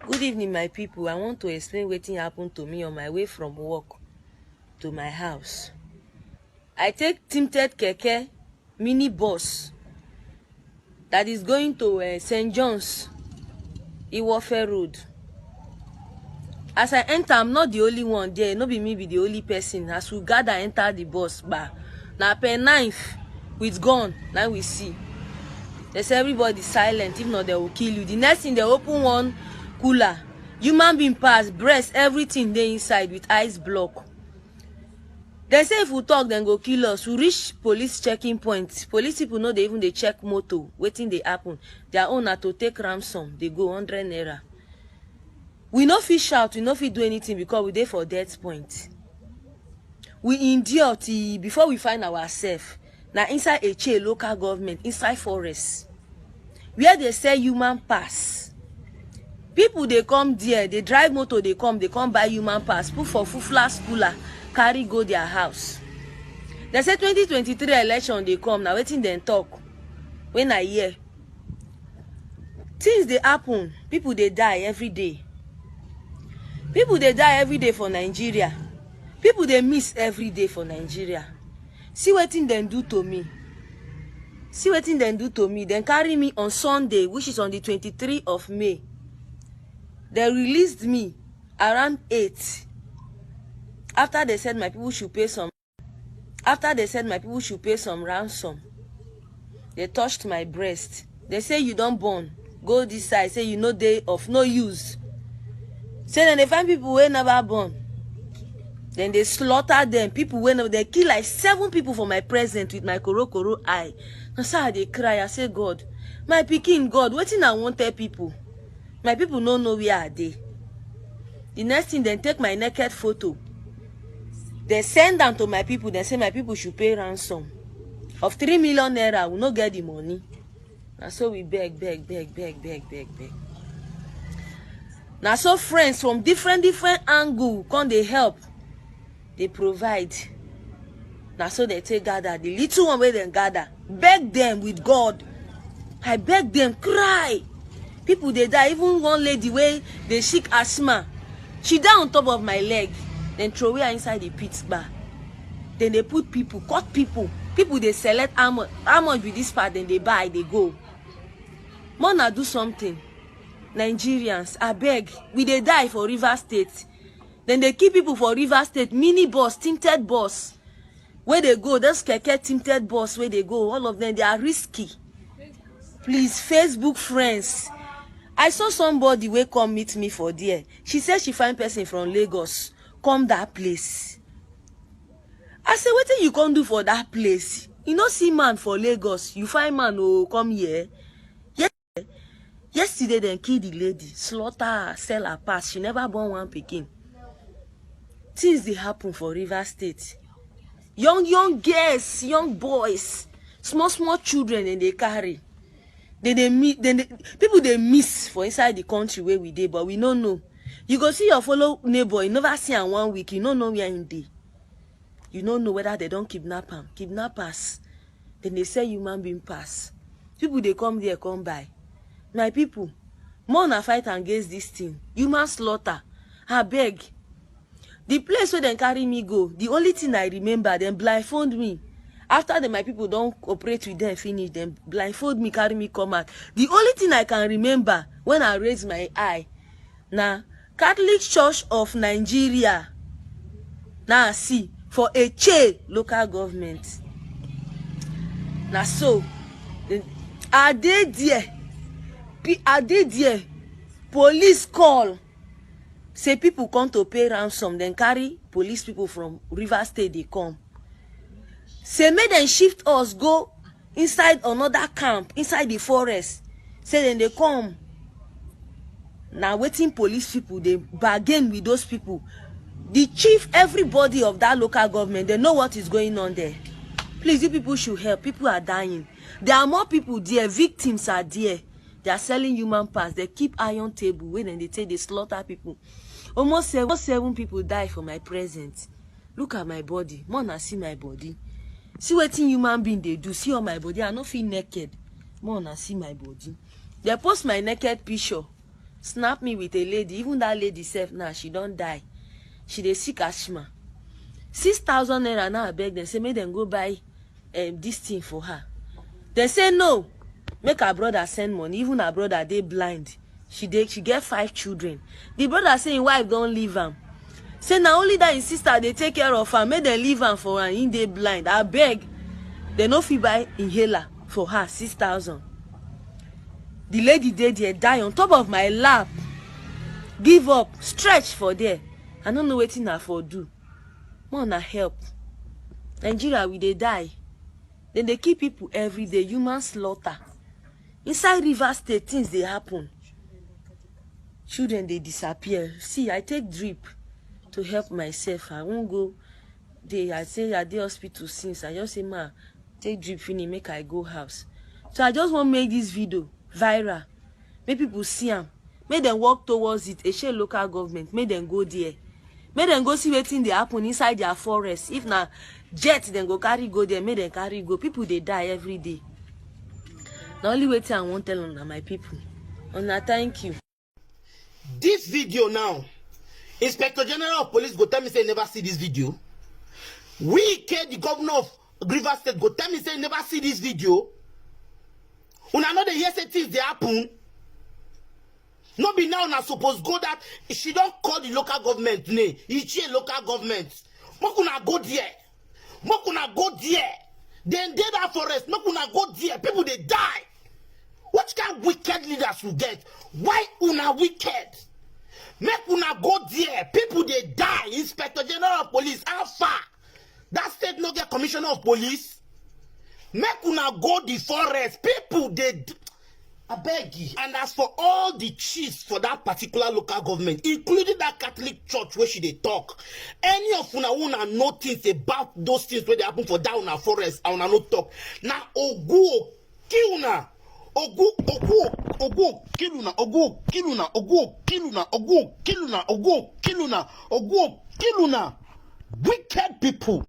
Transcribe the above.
Good evening, my people. I want to explain wetin happened to me on my way from work to my house. I take tinted keke mini bus that is going to St. John's, Iwofe Road. As I enter, I'm not the only one there. No be me be the only person. As we gather enter the bus bar, na per knife with gun, now we see. They say everybody silent, if not they will kill you. The next thing, they open one cooler, human being pass, breast, everything dey inside with ice block. They say if we talk, then go kill us. We reach police checking point. Police people know they even they check motor, waiting they happen. Their own na to take ransom. They go 100 naira. We no fit shout, we no fit do anything because we dey for death point. We endure till before we find ourselves. Now inside a local government, inside forest, where they sell human pass. People they come there, they drive motor, they come buy human pass, put for fufla schooler, carry go their house. They say 2023 election they come, now waiting then talk. When I hear things they happen, people they die every day. People they die every day for Nigeria. People they miss every day for Nigeria. See what thing they do to me. See what thing they do to me. Then carry me on Sunday, which is on the 23rd of May. They released me around 8. After they said my people should pay some. After they said my people should pay some ransom. They touched my breast. They say you don't born. Go this side. Say you know day of no use. Say then they find people who never born. Then they slaughter them. People when they kill like 7 people for my present with my koro eye. And so they cry. I say, God, my pikin, God, what thing I want tell people? My people don't know where are they. The next thing, they take my naked photo. They send them to my people. They say my people should pay ransom of 3 million naira. We not get the money. And so we beg. Now so friends from different angle come they help. They provide. Now so they take gather. The little one where they gather. Beg them with God. I beg them, cry. People they die. Even one lady where they sick asthma. She die on top of my leg. Then throw her inside the pit bar. Then they put people, cut people. People they select how much with this part, then they buy, they go. Mona do something. Nigerians, I beg. We they die for River State. Then they keep people for River State, mini bus, tinted bus. Where they go, those keke tinted bus, where they go, all of them, they are risky. Please, Facebook friends. I saw somebody where come meet me for there. She said she find person from Lagos. Come that place. I said, what you can do for that place? You know, see man for Lagos. You find man who come here. Yesterday, then kill the lady, slaughter her, sell her pass. She never born one pikin. Things they happen for River State. Young girls, young boys, small children, and they carry. People they miss for inside the country where we dey, but we don't know. You go see your fellow neighbor, you never see him 1 week, you don't know where in day. You don't know whether they don't kidnap him. Kidnappers. Then they say human being pass. People they come there, come by. My people, more na fight against this thing. Human slaughter. I beg. The place where they carry me go, the only thing I remember, them blindfold me. After my people don't cooperate with them, finish them, blindfold me, carry me, come out. The only thing I can remember when I raise my eye, now Catholic Church of Nigeria, now see, for a local government. Now so, are they there? Police call. Say people come to pay ransom, then carry police people from River State, they come. Say make them shift us, go inside another camp, inside the forest. Say then they come. Now waiting police people, they bargain with those people. The chief, everybody of that local government, they know what is going on there. Please, you people should help. People are dying. There are more people there. Victims are there. They are selling human parts. They keep iron table when they take they slaughter people. Almost 7 people die for my present. Look at my body. Mona see my body. See what human being they do. See on my body. I don't feel naked. Mona see my body. They post my naked picture. snap me with a lady. Even that lady self now, she don't die. She dey sick asthma. 6,000 naira now I beg them, say make them go buy this thing for her. They say no, make her brother send money. Even her brother, they blind. She get 5 children. The brother say his wife don't leave him. Say now only that his sister they take care of her, make them leave her for her. In they blind. I beg. They no fit buy inhaler for her, 6,000. The lady there die on top of my lap. Give up, stretch for there. I don't know wetin I for do. More na help. Nigeria we dey die. Then they kill people every day, human slaughter. Inside Rivers State, things they happen. Children they disappear. See, I take drip to help myself. I won't go there. I say at the hospital since. I just say, ma, take drip finish, make I go house. So I just want to make this video viral. Make people see them. Make them walk towards it. A share local government. Make them go there. Make them go see wetin dey happen inside their forest. If na jet, then go carry go there. Make them carry go. People they die every day. The only wetin I want tell on my people. Una, thank you. This video now, Inspector General of Police go tell me say never see this video. Wike, the governor of Rivers State, go tell me say never see this video. Una know the hear say things they happen. No be now na suppose go that she don't call the local government name. It's a local government. Makuna go there. Makuna go there. Then they that forest. Makuna go there. People they die. What kind of wicked leaders you get? Why una wicked? Make una go there. People they die. Inspector General of Police. How far? That state no get commissioner of police. Make una go the forest. People they I beg you. And as for all the chiefs for that particular local government, including that Catholic church where she they talk, any of una know things about those things where they happen for down a forest, and una no talk. Now ogu kiuna. Ogu kiluna, ogu kiluna, ogu kiluna, ogu kiluna, ogu kiluna, ogu kiluna. Wicked people.